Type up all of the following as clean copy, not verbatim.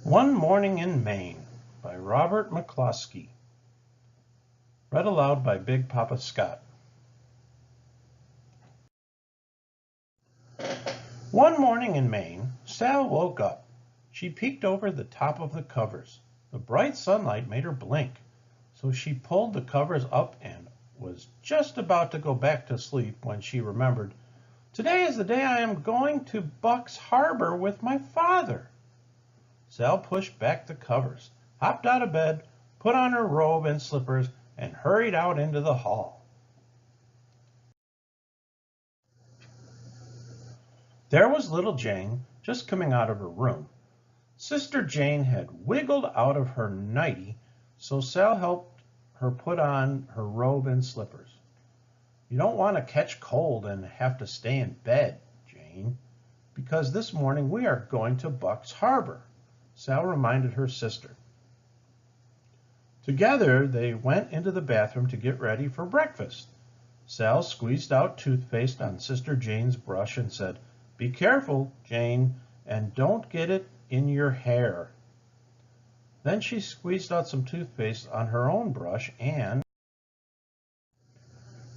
One Morning in Maine by Robert McCloskey. Read aloud by Big Papa Scott. One morning in Maine, Sal woke up. She peeked over the top of the covers. The bright sunlight made her blink, so she pulled the covers up and was just about to go back to sleep when she remembered, "Today is the day I am going to Buck's Harbor with my father." Sal pushed back the covers, hopped out of bed, put on her robe and slippers, and hurried out into the hall. There was little Jane, just coming out of her room. Sister Jane had wiggled out of her nightie, so Sal helped her put on her robe and slippers. "You don't want to catch cold and have to stay in bed, Jane, because this morning we are going to Buck's Harbor," Sal reminded her sister. Together, they went into the bathroom to get ready for breakfast. Sal squeezed out toothpaste on Sister Jane's brush and said, "Be careful, Jane, and don't get it in your hair." Then she squeezed out some toothpaste on her own brush, and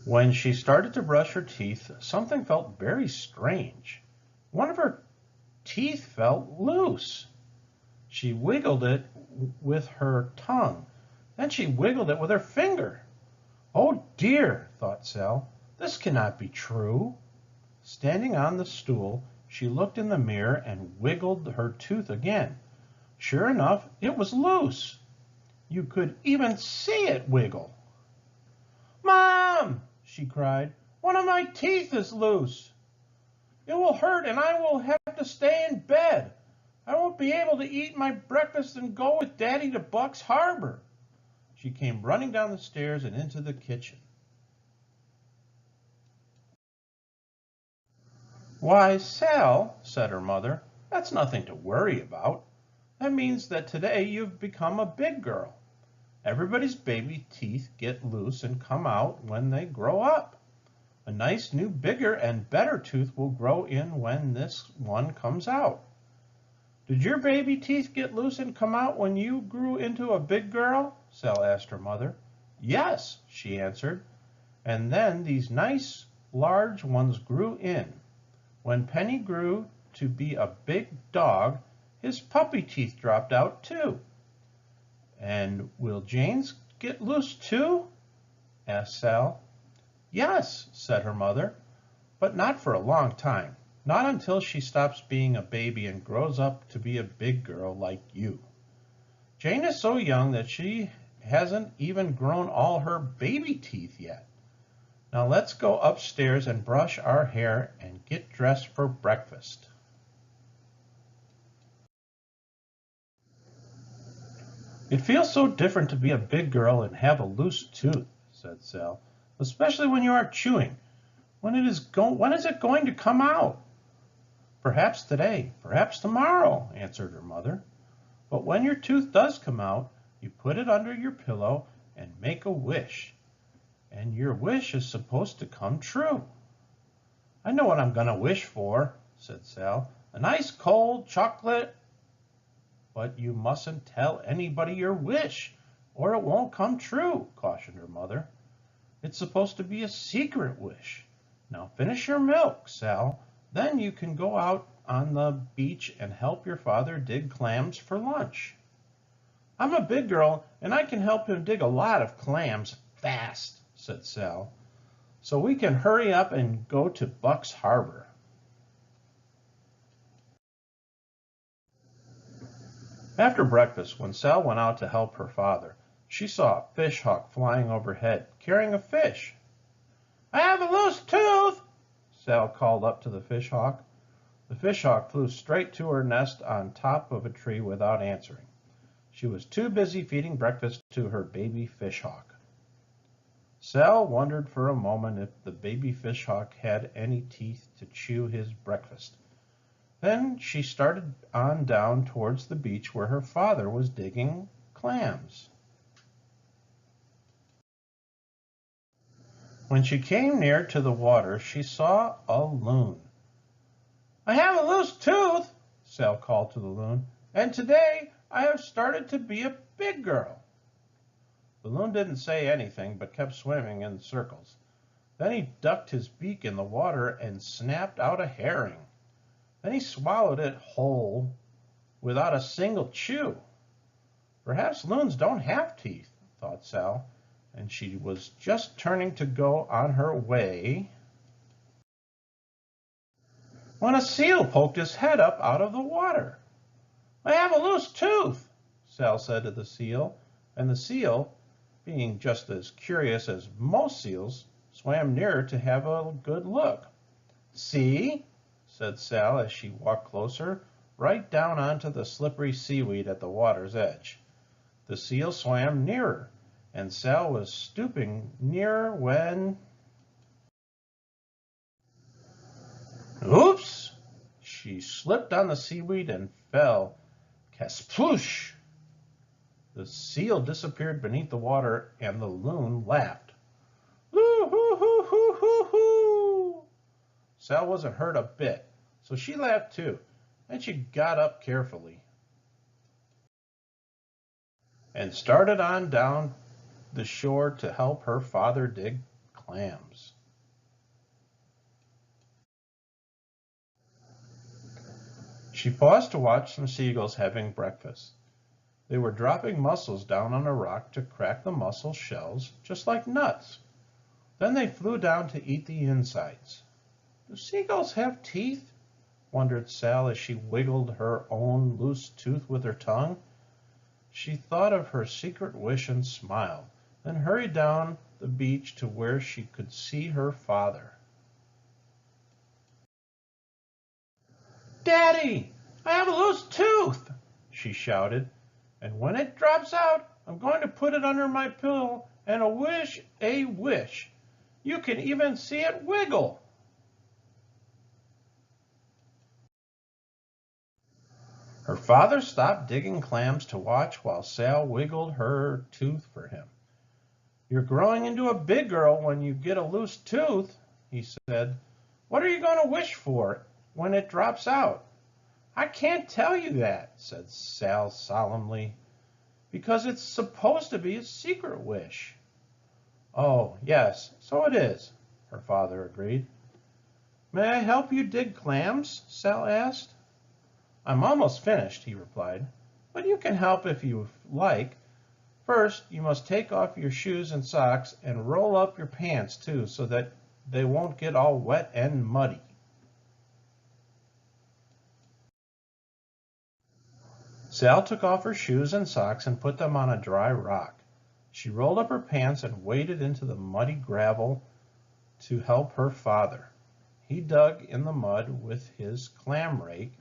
when she started to brush her teeth, something felt very strange. One of her teeth felt loose. She wiggled it with her tongue. Then she wiggled it with her finger. "Oh dear," thought Sal, "this cannot be true." Standing on the stool, she looked in the mirror and wiggled her tooth again. Sure enough, it was loose. You could even see it wiggle. "Mom!" she cried, "one of my teeth is loose. It will hurt and I will have to stay in bed. I won't be able to eat my breakfast and go with Daddy to Buck's Harbor." She came running down the stairs and into the kitchen. "Why, Sal," said her mother, "that's nothing to worry about. That means that today you've become a big girl. Everybody's baby teeth get loose and come out when they grow up. A nice new bigger and better tooth will grow in when this one comes out. Did your baby teeth get loose and come out when you grew into a big girl?" Sal asked her mother. "Yes," she answered. "And then these nice large ones grew in. When Penny grew to be a big dog, his puppy teeth dropped out too." "And will Jane's get loose too?" asked Sal. "Yes," said her mother, "but not for a long time. Not until she stops being a baby and grows up to be a big girl like you. Jane is so young that she hasn't even grown all her baby teeth yet. Now let's go upstairs and brush our hair and get dressed for breakfast." "It feels so different to be a big girl and have a loose tooth," said Sal, "especially when you are chewing. When is it going to come out?" "Perhaps today, perhaps tomorrow," answered her mother. "But when your tooth does come out, you put it under your pillow and make a wish. And your wish is supposed to come true." "I know what I'm going to wish for," said Sal. "A nice cold chocolate." "But you mustn't tell anybody your wish, or it won't come true," cautioned her mother. "It's supposed to be a secret wish. Now finish your milk, Sal. Then you can go out on the beach and help your father dig clams for lunch." "I'm a big girl, and I can help him dig a lot of clams fast," said Sal. "So we can hurry up and go to Buck's Harbor." After breakfast, when Sal went out to help her father, she saw a fish hawk flying overhead, carrying a fish. "I have a loose tooth," Sal called up to the fish hawk. The fish hawk flew straight to her nest on top of a tree without answering. She was too busy feeding breakfast to her baby fish hawk. Sal wondered for a moment if the baby fish hawk had any teeth to chew his breakfast. Then she started on down towards the beach where her father was digging clams. When she came near to the water, she saw a loon. "I have a loose tooth," Sal called to the loon, "and today I have started to be a big girl." The loon didn't say anything, but kept swimming in circles. Then he ducked his beak in the water and snapped out a herring. Then he swallowed it whole without a single chew. Perhaps loons don't have teeth, thought Sal, and she was just turning to go on her way when a seal poked his head up out of the water. "I have a loose tooth," Sal said to the seal, and the seal, being just as curious as most seals, swam nearer to have a good look. "See?" said Sal as she walked closer, right down onto the slippery seaweed at the water's edge. The seal swam nearer, and Sal was stooping nearer when... Oops! She slipped on the seaweed and fell. Kasploosh! The seal disappeared beneath the water, and the loon laughed. "Hoo, hoo, hoo, hoo, hoo, hoo!" Sal wasn't hurt a bit, so she laughed too, and she got up carefully and started on down the shore to help her father dig clams. She paused to watch some seagulls having breakfast. They were dropping mussels down on a rock to crack the mussel shells, just like nuts. Then they flew down to eat the insides. "Do seagulls have teeth?" wondered Sal as she wiggled her own loose tooth with her tongue. She thought of her secret wish and smiled, then hurried down the beach to where she could see her father. "Daddy, I have a loose tooth!" she shouted. "And when it drops out, I'm going to put it under my pillow and wish a wish. You can even see it wiggle." Her father stopped digging clams to watch while Sal wiggled her tooth for him. "You're growing into a big girl when you get a loose tooth," he said. "What are you going to wish for when it drops out?" "I can't tell you that," said Sal solemnly, "because it's supposed to be a secret wish." "Oh, yes, so it is," her father agreed. "May I help you dig clams?" Sal asked. "I'm almost finished," he replied, "but you can help if you like. First, you must take off your shoes and socks and roll up your pants too so that they won't get all wet and muddy." Sal took off her shoes and socks and put them on a dry rock. She rolled up her pants and waded into the muddy gravel to help her father. He dug in the mud with his clam rake,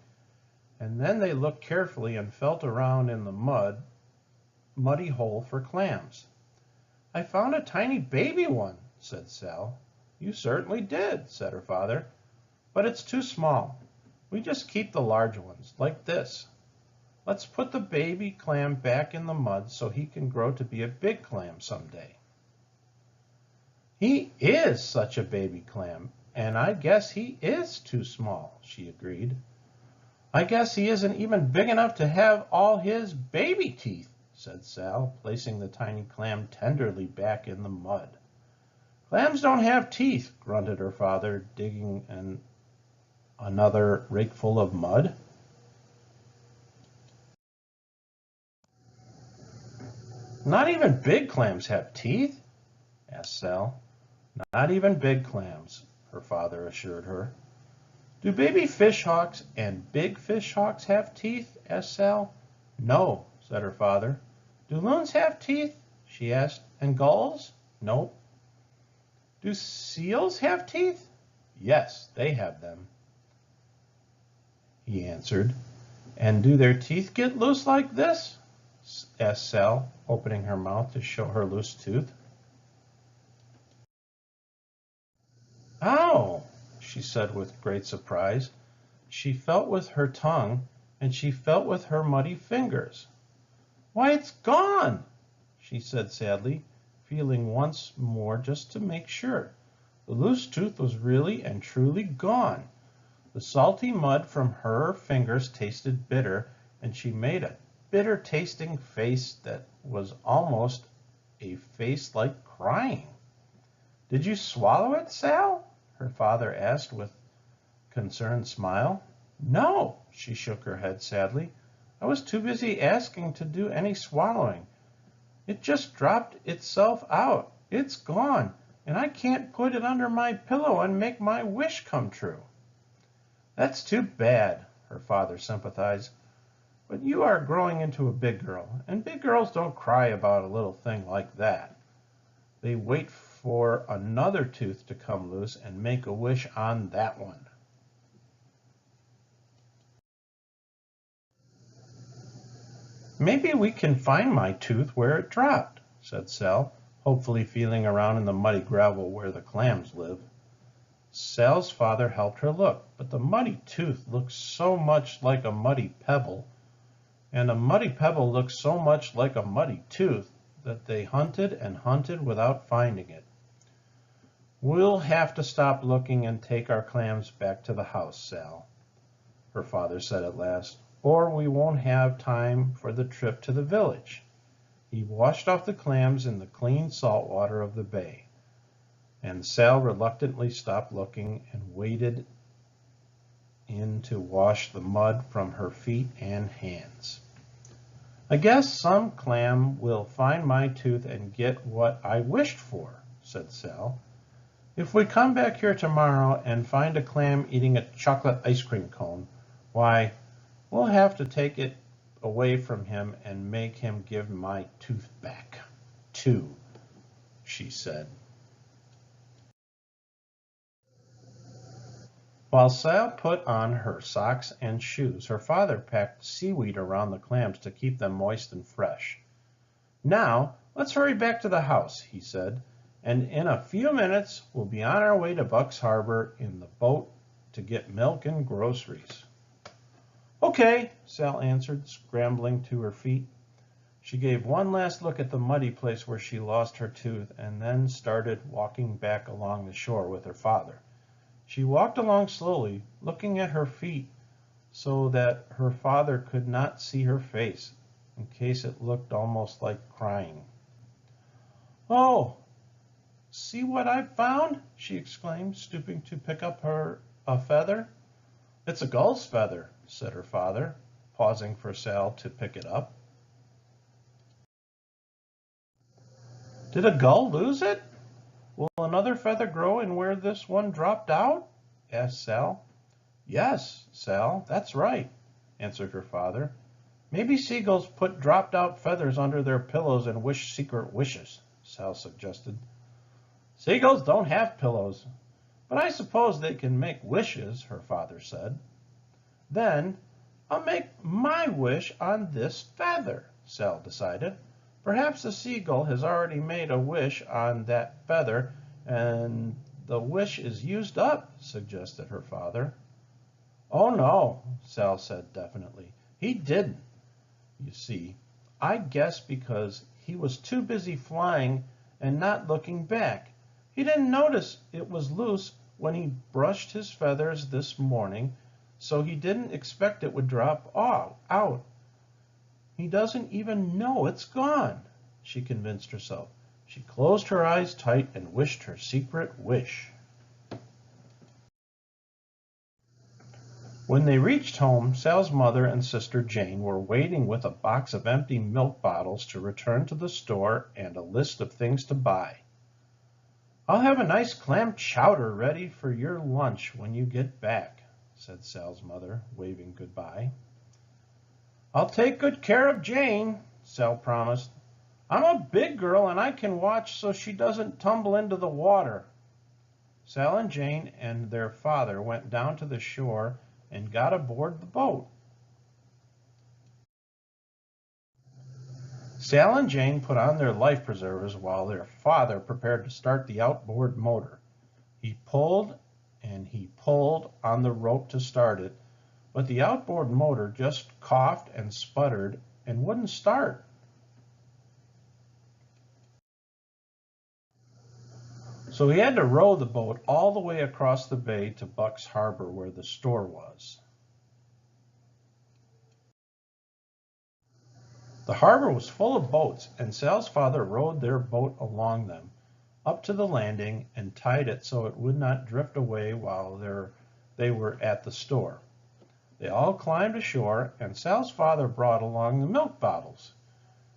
and then they looked carefully and felt around in the muddy hole for clams. "I found a tiny baby one," said Sal. "You certainly did," said her father, "but it's too small. We just keep the large ones, like this. Let's put the baby clam back in the mud so he can grow to be a big clam someday." "He is such a baby clam, and I guess he is too small," she agreed. "I guess he isn't even big enough to have all his baby teeth," said Sal, placing the tiny clam tenderly back in the mud. "Clams don't have teeth," grunted her father, digging another rakeful of mud. "Not even big clams have teeth?" asked Sal. "Not even big clams," her father assured her. "Do baby fish hawks and big fish hawks have teeth?" asked Sal. "No," said her father. "Do loons have teeth?" she asked. "And gulls?" "Nope." "Do seals have teeth?" "Yes, they have them," he answered. "And do their teeth get loose like this?" asked Sal, opening her mouth to show her loose tooth. "Ow!" she said with great surprise. She felt with her tongue, and she felt with her muddy fingers. "Why, it's gone!" she said sadly, feeling once more just to make sure. The loose tooth was really and truly gone. The salty mud from her fingers tasted bitter, and she made a bitter-tasting face that was almost a face like crying. "Did you swallow it, Sal?" her father asked with a concerned smile. "No," she shook her head sadly. "I was too busy asking to do any swallowing. It just dropped itself out. It's gone, and I can't put it under my pillow and make my wish come true." "That's too bad," her father sympathized. "But you are growing into a big girl, and big girls don't cry about a little thing like that. They wait for another tooth to come loose and make a wish on that one." "Maybe we can find my tooth where it dropped," said Sal, hopefully feeling around in the muddy gravel where the clams live. Sal's father helped her look, but the muddy tooth looked so much like a muddy pebble, and a muddy pebble looked so much like a muddy tooth, that they hunted and hunted without finding it. "We'll have to stop looking and take our clams back to the house, Sal," her father said at last, "or we won't have time for the trip to the village." He washed off the clams in the clean salt water of the bay, and Sal reluctantly stopped looking and waded in to wash the mud from her feet and hands. "I guess some clam will find my tooth and get what I wished for," said Sal. "If we come back here tomorrow and find a clam eating a chocolate ice cream cone, why, we'll have to take it away from him and make him give my tooth back, too," she said. While Sal put on her socks and shoes, her father packed seaweed around the clams to keep them moist and fresh. "Now, let's hurry back to the house," he said, "and in a few minutes we'll be on our way to Buck's Harbor in the boat to get milk and groceries." "Okay," Sal answered, scrambling to her feet. She gave one last look at the muddy place where she lost her tooth and then started walking back along the shore with her father. She walked along slowly, looking at her feet so that her father could not see her face, in case it looked almost like crying. "Oh, see what I've found!" she exclaimed, stooping to pick up a feather. "It's a gull's feather," said her father, pausing for Sal to pick it up. "Did a gull lose it? Will another feather grow in where this one dropped out?" asked Sal. "Yes, Sal, that's right," answered her father. "Maybe seagulls put dropped out feathers under their pillows and wish secret wishes," Sal suggested. "Seagulls don't have pillows, but I suppose they can make wishes," her father said. "Then I'll make my wish on this feather," Sal decided. "Perhaps the seagull has already made a wish on that feather, and the wish is used up," suggested her father. "Oh, no," Sal said definitely. "He didn't. You see, I guess because he was too busy flying and not looking back. He didn't notice it was loose when he brushed his feathers this morning, so he didn't expect it would drop out. He doesn't even know it's gone," she convinced herself. She closed her eyes tight and wished her secret wish. When they reached home, Sal's mother and sister Jane were waiting with a box of empty milk bottles to return to the store and a list of things to buy. "I'll have a nice clam chowder ready for your lunch when you get back," said Sal's mother, waving goodbye. "I'll take good care of Jane," Sal promised. "I'm a big girl and I can watch so she doesn't tumble into the water." Sal and Jane and their father went down to the shore and got aboard the boat. Sal and Jane put on their life preservers while their father prepared to start the outboard motor. He pulled and he pulled on the rope to start it, but the outboard motor just coughed and sputtered and wouldn't start. So he had to row the boat all the way across the bay to Buck's Harbor where the store was. The harbor was full of boats, and Sal's father rowed their boat along them, up to the landing, and tied it so it would not drift away while they were at the store. They all climbed ashore, and Sal's father brought along the milk bottles.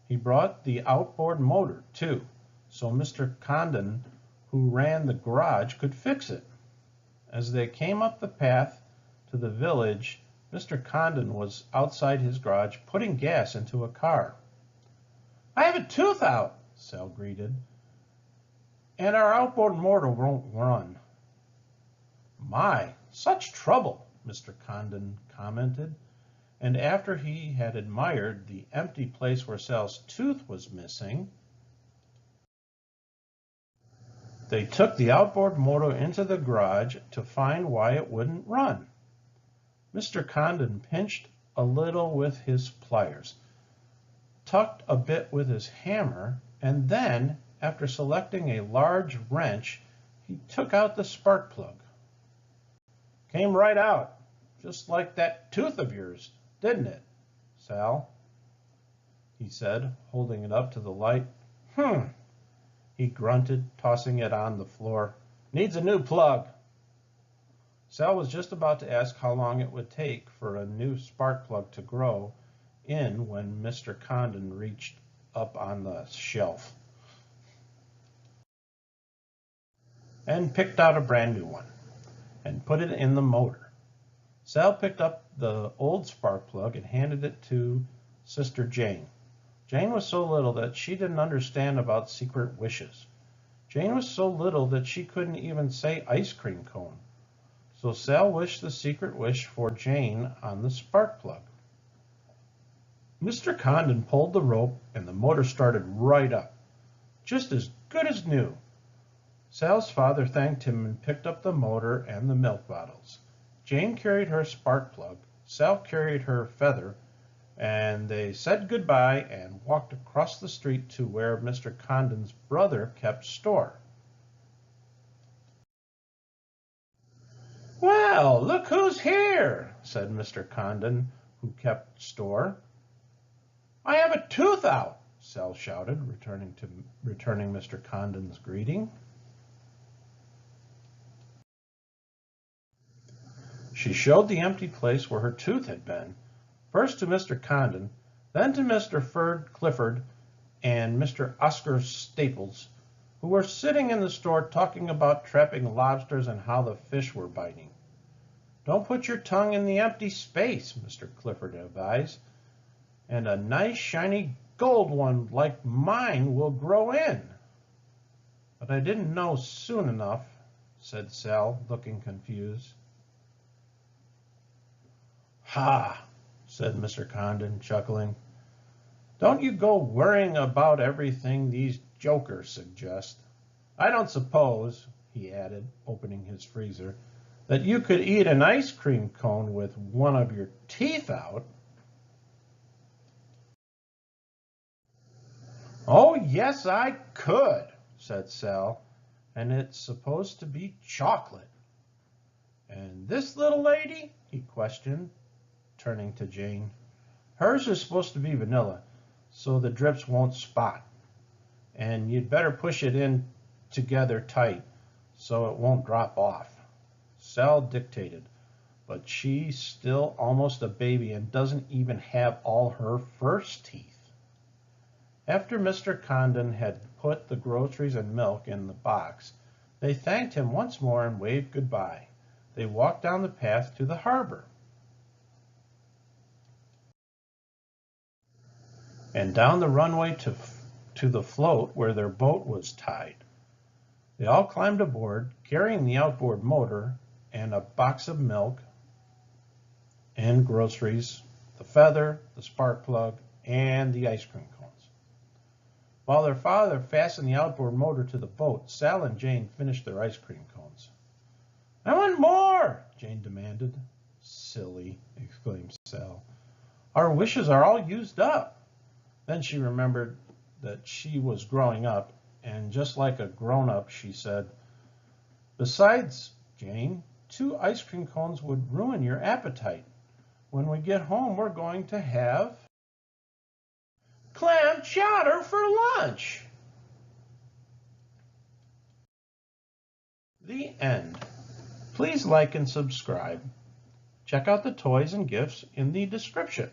He brought the outboard motor, too, so Mr. Condon, who ran the garage, could fix it. As they came up the path to the village, Mr. Condon was outside his garage putting gas into a car. "I have a tooth out," Sal greeted, "and our outboard motor won't run." "My, such trouble," Mr. Condon commented, and after he had admired the empty place where Sal's tooth was missing, they took the outboard motor into the garage to find why it wouldn't run. Mr. Condon pinched a little with his pliers, tucked a bit with his hammer, and then, after selecting a large wrench, he took out the spark plug. "Came right out, just like that tooth of yours, didn't it, Sal?" he said, holding it up to the light. He grunted, tossing it on the floor. "Needs a new plug." Sal was just about to ask how long it would take for a new spark plug to grow in when Mr. Condon reached up on the shelf and picked out a brand new one and put it in the motor. Sal picked up the old spark plug and handed it to Sister Jane. Jane was so little that she didn't understand about secret wishes. Jane was so little that she couldn't even say ice cream cone. So Sal wished the secret wish for Jane on the spark plug. Mr. Condon pulled the rope and the motor started right up, just as good as new. Sal's father thanked him and picked up the motor and the milk bottles. Jane carried her spark plug, Sal carried her feather, and they said goodbye and walked across the street to where Mr. Condon's brother kept store. "Well, look who's here," said Mr. Condon, who kept store. "I have a tooth out," Sal shouted, returning Mr. Condon's greeting. She showed the empty place where her tooth had been, first to Mr. Condon, then to Mr. Ferd Clifford and Mr. Oscar Staples, who were sitting in the store talking about trapping lobsters and how the fish were biting. "Don't put your tongue in the empty space," Mr. Clifford advised, "and a nice shiny gold one like mine will grow in." "But I didn't know soon enough," said Sal, looking confused. "Ha!" said Mr. Condon, chuckling. "Don't you go worrying about everything these jokers suggest. I don't suppose," he added, opening his freezer, "that you could eat an ice cream cone with one of your teeth out." "Oh, yes, I could," said Sal, "and it's supposed to be chocolate." "And this little lady?" he questioned, turning to Jane. "Hers is supposed to be vanilla, so the drips won't spot. And you'd better push it in together tight so it won't drop off." Sal dictated, but she's still almost a baby and doesn't even have all her first teeth. After Mr. Condon had put the groceries and milk in the box, they thanked him once more and waved goodbye. They walked down the path to the harbor and down the runway to the float where their boat was tied. They all climbed aboard, carrying the outboard motor and a box of milk and groceries, the feather, the spark plug, and the ice cream cones. While their father fastened the outboard motor to the boat, Sal and Jane finished their ice cream cones. "I want more," Jane demanded. "Silly," exclaimed Sal. "Our wishes are all used up." Then she remembered that she was growing up, and just like a grown-up, she said, Besides, Jane, 2 ice cream cones would ruin your appetite. When we get home, we're going to have clam chowder for lunch. The end. Please like and subscribe. Check out the toys and gifts in the description.